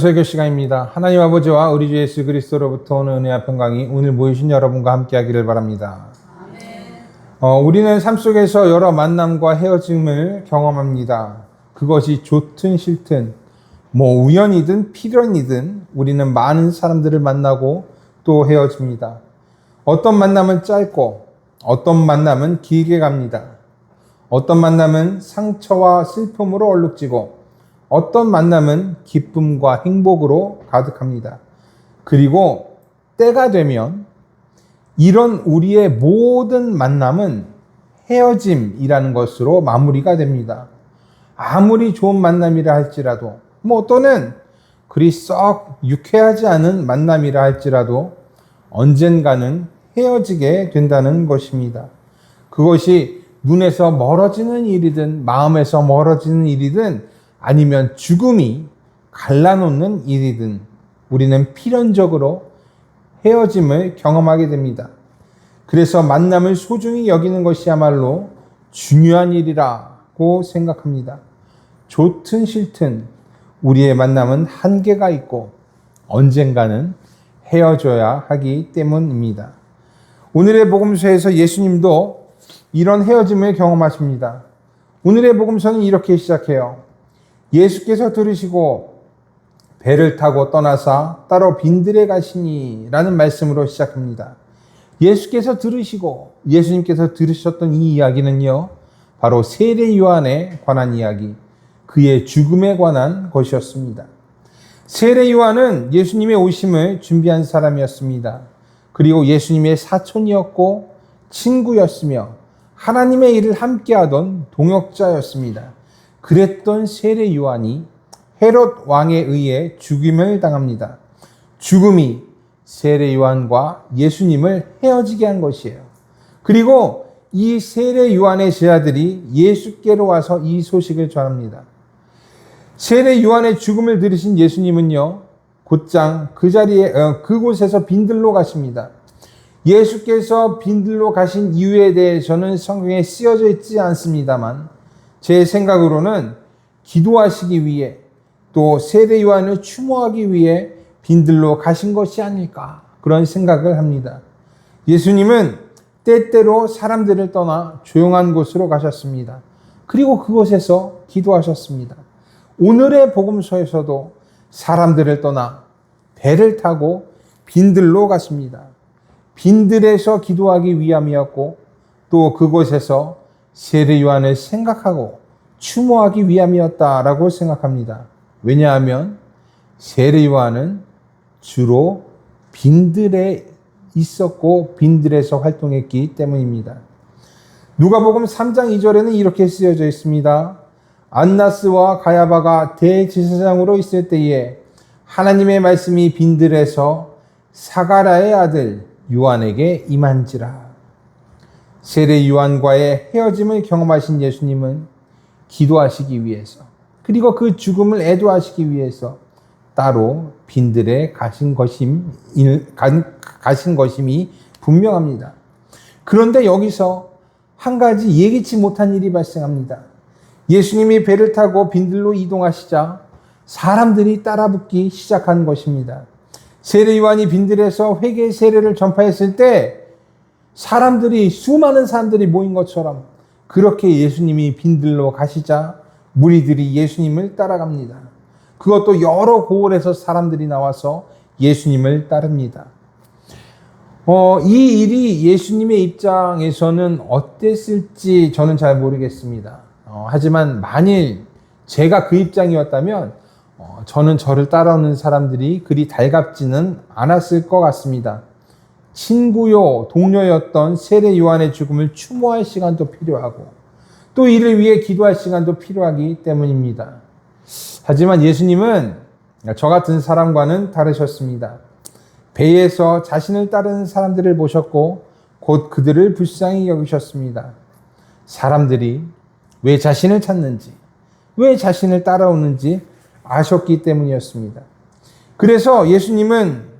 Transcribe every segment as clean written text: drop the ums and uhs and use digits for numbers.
설교 시간입니다. 하나님 아버지와 우리 주 예수 그리스도로부터 오는 은혜와 평강이 오늘 모이신 여러분과 함께 하기를 바랍니다. 우리는 삶 속에서 여러 만남과 헤어짐을 경험합니다. 그것이 좋든 싫든 우연이든 필연이든 우리는 많은 사람들을 만나고 또 헤어집니다. 어떤 만남은 짧고 어떤 만남은 길게 갑니다. 어떤 만남은 상처와 슬픔으로 얼룩지고 어떤 만남은 기쁨과 행복으로 가득합니다. 그리고 때가 되면 이런 우리의 모든 만남은 헤어짐이라는 것으로 마무리가 됩니다. 아무리 좋은 만남이라 할지라도 또는 그리 썩 유쾌하지 않은 만남이라 할지라도 언젠가는 헤어지게 된다는 것입니다. 그것이 눈에서 멀어지는 일이든 마음에서 멀어지는 일이든 아니면 죽음이 갈라놓는 일이든 우리는 필연적으로 헤어짐을 경험하게 됩니다. 그래서 만남을 소중히 여기는 것이야말로 중요한 일이라고 생각합니다. 좋든 싫든 우리의 만남은 한계가 있고 언젠가는 헤어져야 하기 때문입니다. 오늘의 복음서에서 예수님도 이런 헤어짐을 경험하십니다. 오늘의 복음서는 이렇게 시작해요. 예수께서 들으시고 배를 타고 떠나사 따로 빈들에 가시니 라는 말씀으로 시작합니다. 예수께서 들으시고 예수님께서 들으셨던 이 이야기는요, 바로 세례 요한에 관한 이야기, 그의 죽음에 관한 것이었습니다. 세례 요한은 예수님의 오심을 준비한 사람이었습니다. 그리고 예수님의 사촌이었고 친구였으며 하나님의 일을 함께하던 동역자였습니다. 그랬던 세례 요한이 헤롯 왕에 의해 죽임을 당합니다. 죽음이 세례 요한과 예수님을 헤어지게 한 것이에요. 그리고 이 세례 요한의 제자들이 예수께로 와서 이 소식을 전합니다. 세례 요한의 죽음을 들으신 예수님은요, 곧장 그곳에서 빈들로 가십니다. 예수께서 빈들로 가신 이유에 대해서는 성경에 쓰여져 있지 않습니다만 제 생각으로는 기도하시기 위해 또 세례 요한을 추모하기 위해 빈들로 가신 것이 아닐까 그런 생각을 합니다. 예수님은 때때로 사람들을 떠나 조용한 곳으로 가셨습니다. 그리고 그곳에서 기도하셨습니다. 오늘의 복음서에서도 사람들을 떠나 배를 타고 빈들로 갔습니다. 빈들에서 기도하기 위함이었고 또 그곳에서 세례 요한을 생각하고 추모하기 위함이었다라고 생각합니다. 왜냐하면 세례 요한은 주로 빈들에 있었고 빈들에서 활동했기 때문입니다. 누가복음 3장 2절에는 이렇게 쓰여져 있습니다. 안나스와 가야바가 대제사장으로 있을 때에 하나님의 말씀이 빈들에서 사가랴의 아들 요한에게 임한지라. 세례 요한과의 헤어짐을 경험하신 예수님은 기도하시기 위해서 그리고 그 죽음을 애도하시기 위해서 따로 빈들에 가신 것임이 분명합니다. 그런데 여기서 한 가지 예기치 못한 일이 발생합니다. 예수님이 배를 타고 빈들로 이동하시자 사람들이 따라붙기 시작한 것입니다. 세례 요한이 빈들에서 회개 세례를 전파했을 때 수많은 사람들이 모인 것처럼 그렇게 예수님이 빈들로 가시자 무리들이 예수님을 따라갑니다. 그것도 여러 고을에서 사람들이 나와서 예수님을 따릅니다. 이 일이 예수님의 입장에서는 어땠을지 저는 잘 모르겠습니다. 하지만 만일 제가 그 입장이었다면 저는 저를 따라오는 사람들이 그리 달갑지는 않았을 것 같습니다. 친구요 동료였던 세례 요한의 죽음을 추모할 시간도 필요하고 또 이를 위해 기도할 시간도 필요하기 때문입니다. 하지만 예수님은 저 같은 사람과는 다르셨습니다. 배에서 자신을 따르는 사람들을 보셨고 곧 그들을 불쌍히 여기셨습니다. 사람들이 왜 자신을 찾는지, 왜 자신을 따라오는지 아셨기 때문이었습니다. 그래서 예수님은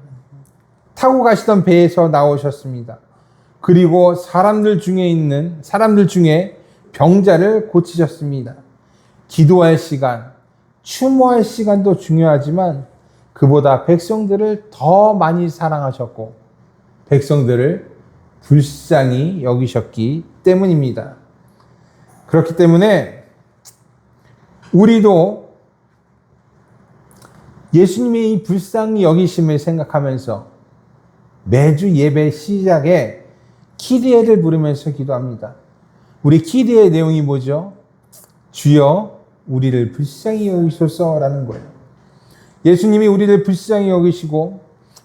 타고 가시던 배에서 나오셨습니다. 그리고 사람들 중에 병자를 고치셨습니다. 기도할 시간, 추모할 시간도 중요하지만 그보다 백성들을 더 많이 사랑하셨고 백성들을 불쌍히 여기셨기 때문입니다. 그렇기 때문에 우리도 예수님의 이 불쌍히 여기심을 생각하면서 매주 예배 시작에 키리에를 부르면서 기도합니다. 우리 키리의 내용이 뭐죠? 주여 우리를 불쌍히 여기소서라는 거예요. 예수님이 우리를 불쌍히 여기시고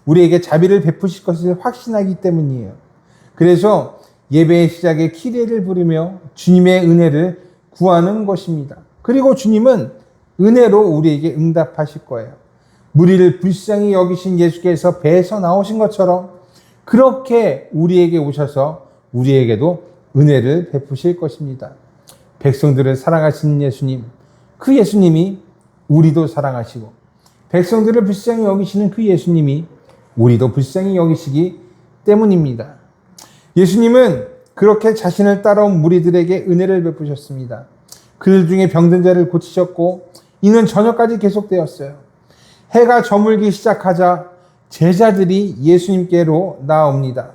우리에게 자비를 베푸실 것을 확신하기 때문이에요. 그래서 예배의 시작에 키리에를 부르며 주님의 은혜를 구하는 것입니다. 그리고 주님은 은혜로 우리에게 응답하실 거예요. 우리를 불쌍히 여기신 예수께서 배에서 나오신 것처럼 그렇게 우리에게 오셔서 우리에게도 은혜를 베푸실 것입니다. 백성들을 사랑하시는 예수님, 그 예수님이 우리도 사랑하시고 백성들을 불쌍히 여기시는 그 예수님이 우리도 불쌍히 여기시기 때문입니다. 예수님은 그렇게 자신을 따라온 무리들에게 은혜를 베푸셨습니다. 그들 중에 병든 자를 고치셨고 이는 저녁까지 계속되었어요. 해가 저물기 시작하자 제자들이 예수님께로 나옵니다.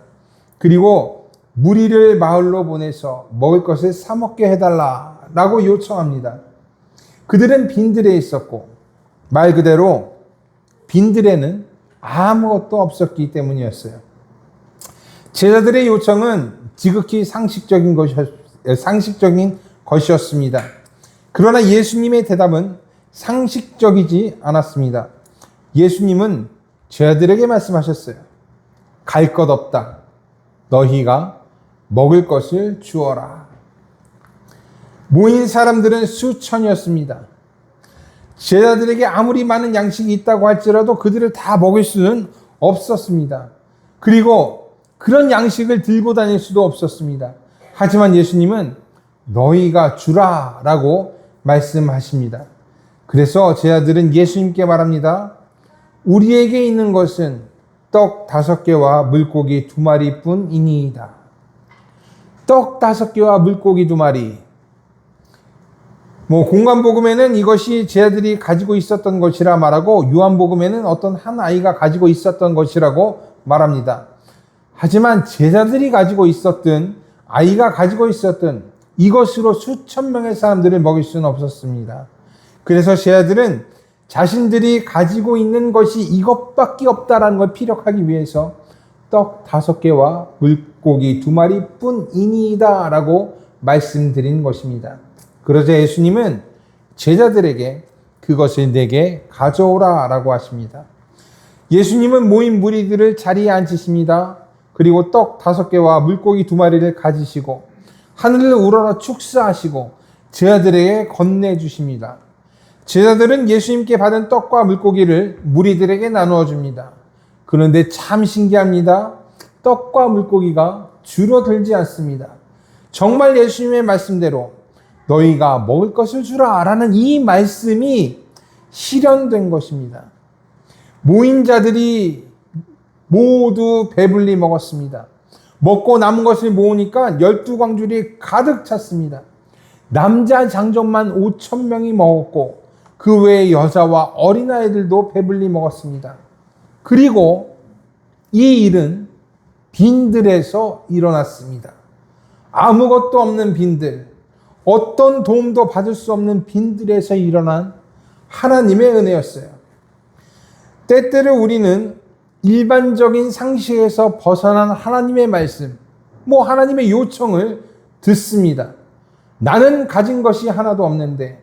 그리고 무리를 마을로 보내서 먹을 것을 사 먹게 해달라라고 요청합니다. 그들은 빈들에 있었고 말 그대로 빈들에는 아무것도 없었기 때문이었어요. 제자들의 요청은 지극히 상식적인 것이었습니다. 그러나 예수님의 대답은 상식적이지 않았습니다. 예수님은 제자들에게 말씀하셨어요. 갈 것 없다. 너희가 먹을 것을 주어라. 모인 사람들은 수천이었습니다. 제자들에게 아무리 많은 양식이 있다고 할지라도 그들을 다 먹일 수는 없었습니다. 그리고 그런 양식을 들고 다닐 수도 없었습니다. 하지만 예수님은 너희가 주라 라고 말씀하십니다. 그래서 제자들은 예수님께 말합니다. 우리에게 있는 것은 떡 5개와 물고기 2마리뿐이니이다. 떡 5개와 물고기 2마리. 공관복음에는 이것이 제자들이 가지고 있었던 것이라 말하고 요한복음에는 어떤 한 아이가 가지고 있었던 것이라고 말합니다. 하지만 제자들이 가지고 있었던 아이가 가지고 있었던 이것으로 수천 명의 사람들을 먹일 수는 없었습니다. 그래서 제자들은 자신들이 가지고 있는 것이 이것밖에 없다라는 걸 피력하기 위해서 떡 5개와 물고기 2마리뿐이니이다 라고 말씀드린 것입니다. 그러자 예수님은 제자들에게 그것을 내게 가져오라 라고 하십니다. 예수님은 모인 무리들을 자리에 앉히십니다. 그리고 떡 5개와 물고기 2마리를 가지시고 하늘을 우러러 축사하시고 제자들에게 건네주십니다. 제자들은 예수님께 받은 떡과 물고기를 무리들에게 나누어 줍니다. 그런데 참 신기합니다. 떡과 물고기가 줄어들지 않습니다. 정말 예수님의 말씀대로 너희가 먹을 것을 주라 라는 이 말씀이 실현된 것입니다. 모인 자들이 모두 배불리 먹었습니다. 먹고 남은 것을 모으니까 12광줄이 가득 찼습니다. 남자 장정만 5,000명이 먹었고 그 외에 여자와 어린아이들도 배불리 먹었습니다. 그리고 이 일은 빈들에서 일어났습니다. 아무것도 없는 빈들, 어떤 도움도 받을 수 없는 빈들에서 일어난 하나님의 은혜였어요. 때때로 우리는 일반적인 상식에서 벗어난 하나님의 말씀, 하나님의 요청을 듣습니다. 나는 가진 것이 하나도 없는데,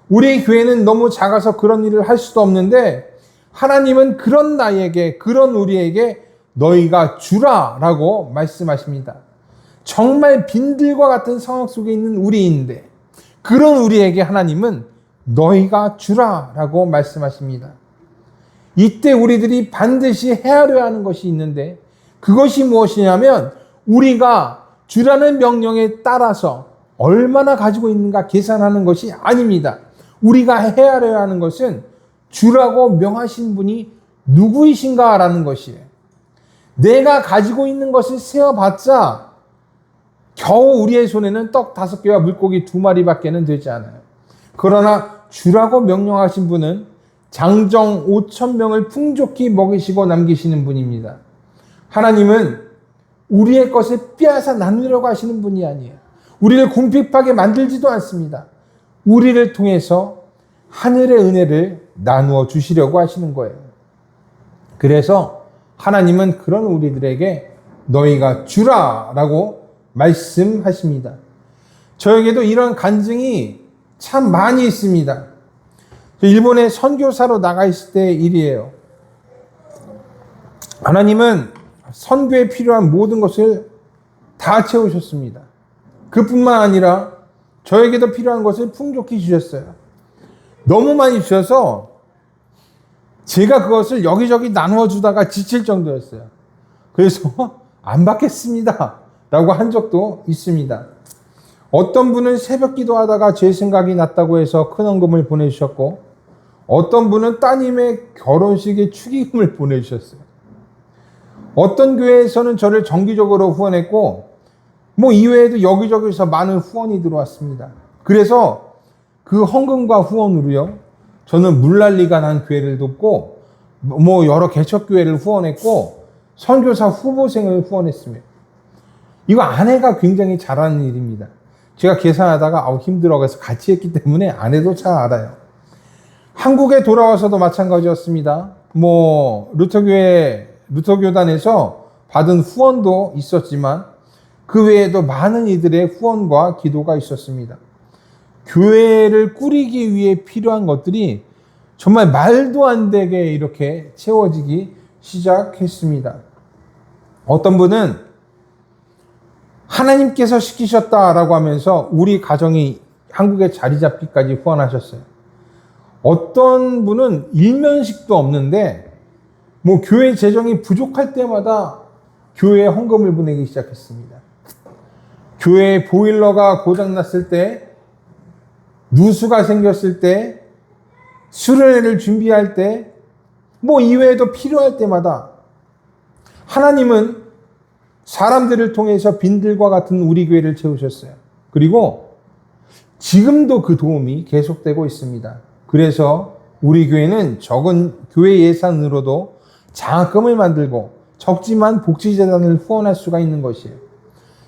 우리 교회는 너무 작아서 그런 일을 할 수도 없는데, 하나님은 그런 나에게, 그런 우리에게 너희가 주라 라고 말씀하십니다. 정말 빈들과 같은 상황 속에 있는 우리인데 그런 우리에게 하나님은 너희가 주라 라고 말씀하십니다. 이때 우리들이 반드시 헤아려야 하는 것이 있는데 그것이 무엇이냐면 우리가 주라는 명령에 따라서 얼마나 가지고 있는가 계산하는 것이 아닙니다. 우리가 헤아려야 하는 것은 주라고 명하신 분이 누구이신가라는 것이에요. 내가 가지고 있는 것을 세어봤자 겨우 우리의 손에는 떡 5개와 물고기 2마리밖에는 되지 않아요. 그러나 주라고 명령하신 분은 장정 5천 명을 풍족히 먹이시고 남기시는 분입니다. 하나님은 우리의 것을 빼앗아 나누려고 하시는 분이 아니에요. 우리를 궁핍하게 만들지도 않습니다. 우리를 통해서 하늘의 은혜를 나누어 주시려고 하시는 거예요. 그래서 하나님은 그런 우리들에게 너희가 주라 라고 말씀하십니다. 저에게도 이런 간증이 참 많이 있습니다. 일본에 선교사로 나가 있을 때 일이에요. 하나님은 선교에 필요한 모든 것을 다 채우셨습니다. 그뿐만 아니라 저에게도 필요한 것을 풍족히 주셨어요. 너무 많이 주셔서 제가 그것을 여기저기 나누어 주다가 지칠 정도였어요. 그래서 안 받겠습니다 라고 한 적도 있습니다. 어떤 분은 새벽 기도하다가 제 생각이 났다고 해서 큰 헌금을 보내주셨고, 어떤 분은 따님의 결혼식에 축의금을 보내주셨어요. 어떤 교회에서는 저를 정기적으로 후원했고, 이외에도 여기저기서 많은 후원이 들어왔습니다. 그래서 그 헌금과 후원으로요, 저는 물난리가 난 교회를 돕고, 여러 개척교회를 후원했고, 선교사 후보생을 후원했습니다. 이거 아내가 굉장히 잘하는 일입니다. 제가 계산하다가 힘들어 그래서 같이 했기 때문에 아내도 잘 알아요. 한국에 돌아와서도 마찬가지였습니다. 루터교단에서 받은 후원도 있었지만 그 외에도 많은 이들의 후원과 기도가 있었습니다. 교회를 꾸리기 위해 필요한 것들이 정말 말도 안 되게 이렇게 채워지기 시작했습니다. 어떤 분은 하나님께서 시키셨다라고 하면서 우리 가정이 한국에 자리 잡기까지 후원하셨어요. 어떤 분은 일면식도 없는데 교회 재정이 부족할 때마다 교회에 헌금을 보내기 시작했습니다. 교회 보일러가 고장났을 때, 누수가 생겼을 때, 수련회를 준비할 때, 이외에도 필요할 때마다 하나님은 사람들을 통해서 빈들과 같은 우리 교회를 채우셨어요. 그리고 지금도 그 도움이 계속되고 있습니다. 그래서 우리 교회는 적은 교회 예산으로도 장학금을 만들고 적지만 복지재단을 후원할 수가 있는 것이에요.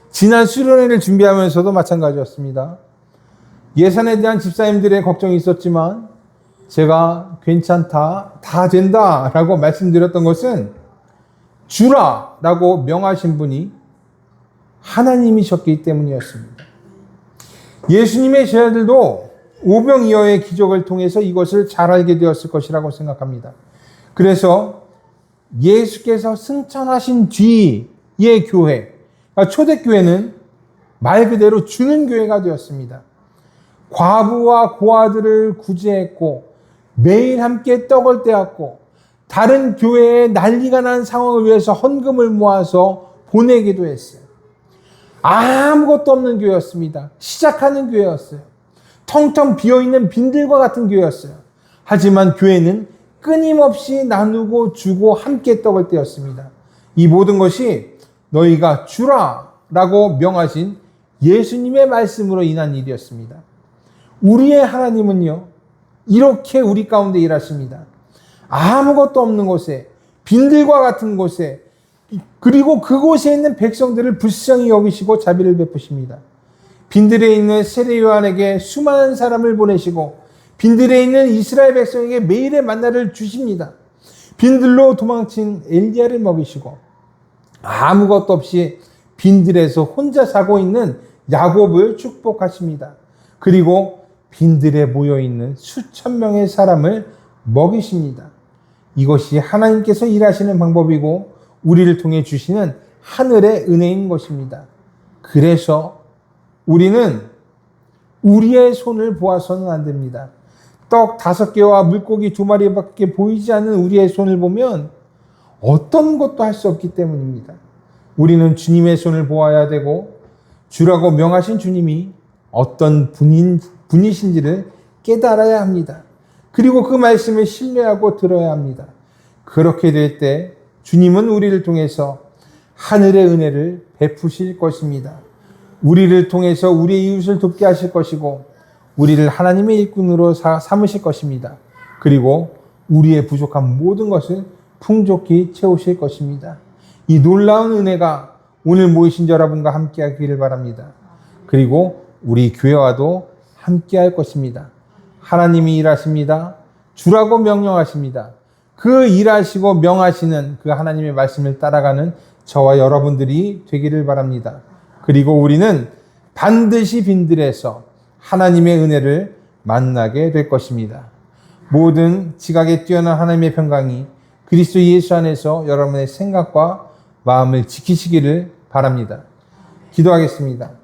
지난 수련회를 준비하면서도 마찬가지였습니다. 예산에 대한 집사님들의 걱정이 있었지만 제가 괜찮다, 다 된다 라고 말씀드렸던 것은 주라 라고 명하신 분이 하나님이셨기 때문이었습니다. 예수님의 제자들도 오병이어의 기적을 통해서 이것을 잘 알게 되었을 것이라고 생각합니다. 그래서 예수께서 승천하신 뒤의 교회, 초대교회는 말 그대로 주는 교회가 되었습니다. 과부와 고아들을 구제했고 매일 함께 떡을 떼었고 다른 교회에 난리가 난 상황을 위해서 헌금을 모아서 보내기도 했어요. 아무것도 없는 교회였습니다. 시작하는 교회였어요. 텅텅 비어있는 빈들과 같은 교회였어요. 하지만 교회는 끊임없이 나누고 주고 함께 떡을 떼었습니다. 이 모든 것이 너희가 주라 라고 명하신 예수님의 말씀으로 인한 일이었습니다. 우리의 하나님은요, 이렇게 우리 가운데 일하십니다. 아무것도 없는 곳에, 빈들과 같은 곳에, 그리고 그곳에 있는 백성들을 불쌍히 여기시고 자비를 베푸십니다. 빈들에 있는 세례 요한에게 수많은 사람을 보내시고 빈들에 있는 이스라엘 백성에게 매일의 만나를 주십니다. 빈들로 도망친 엘리야를 먹이시고 아무것도 없이 빈들에서 혼자 사고 있는 야곱을 축복하십니다. 그리고 빈들에 모여있는 수천 명의 사람을 먹이십니다. 이것이 하나님께서 일하시는 방법이고 우리를 통해 주시는 하늘의 은혜인 것입니다. 그래서 우리는 우리의 손을 보아서는 안 됩니다. 떡 5개와 물고기 2마리밖에 보이지 않는 우리의 손을 보면 어떤 것도 할 수 없기 때문입니다. 우리는 주님의 손을 보아야 되고 주라고 명하신 주님이 어떤 분이신지를 깨달아야 합니다. 그리고 그 말씀을 신뢰하고 들어야 합니다. 그렇게 될 때 주님은 우리를 통해서 하늘의 은혜를 베푸실 것입니다. 우리를 통해서 우리의 이웃을 돕게 하실 것이고 우리를 하나님의 일꾼으로 삼으실 것입니다. 그리고 우리의 부족한 모든 것을 풍족히 채우실 것입니다. 이 놀라운 은혜가 오늘 모이신 여러분과 함께 하기를 바랍니다. 그리고 우리 교회와도 함께 할 것입니다. 하나님이 일하십니다. 주라고 명령하십니다. 그 일하시고 명하시는 그 하나님의 말씀을 따라가는 저와 여러분들이 되기를 바랍니다. 그리고 우리는 반드시 빈들에서 하나님의 은혜를 만나게 될 것입니다. 모든 지각에 뛰어난 하나님의 평강이 그리스도 예수 안에서 여러분의 생각과 마음을 지키시기를 바랍니다. 기도하겠습니다.